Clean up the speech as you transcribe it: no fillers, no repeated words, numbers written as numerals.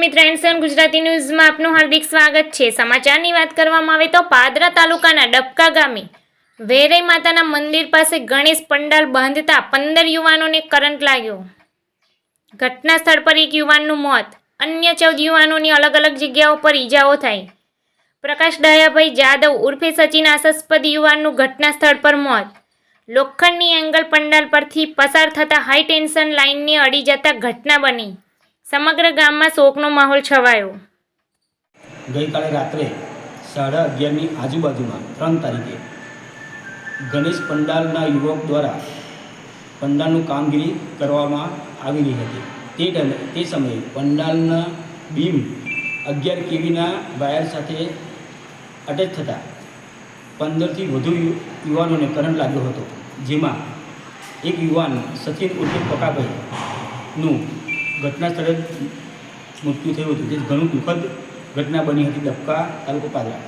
મિત્ર એનસન ગુજરાતી ન્યૂઝમાં આપનું હાર્દિક સ્વાગત છે। સમાચારની વાત કરવામાં આવે તો પાદરા તાલુકાના ડબકા ગામે વેરાઈ માતાના મંદિર પાસે ગણેશ પંડાલ બાંધતા 15 યુવાનોને કરંટ લાગ્યો। ઘટના સ્થળ પર એક યુવાનનું મોત, અન્ય 14 યુવાનોની અલગ અલગ જગ્યાઓ પર ઈજાઓ થઈ। પ્રકાશ દયાભાઈ જાદવ ઉર્ફે સચિન આશાસ્પદ યુવાનનું ઘટના સ્થળ પર મોત। લોખંડની એંગલ પંડાલ પરથી પસાર થતા હાઈ ટેન્શન લાઇનને અડી જતા ઘટના બની। સમગ્ર ગામમાં શોકનો માહોલ છવાયો। ગઈકાલે રાત્રે 11:30ની આજુબાજુમાં 3 તારીખે ગણેશ પંડાલના યુવક દ્વારા પંડાલનું કામગીરી કરવામાં આવી રહી હતી। તે સમયે પંડાલના બીમ 11 kVના વાયર સાથે અટેચ થતાં 15થી વધુ યુવાનોને કરંટ લાગ્યો હતો, જેમાં એક યુવાન સચિન ઉર્ફે પકાભાઈનું ઘટના સ્થળે મૃત્યુ થયું હતું, જે ઘણું દુઃખદ ઘટના બની હતી ડબકા તાલુકો પાદરા।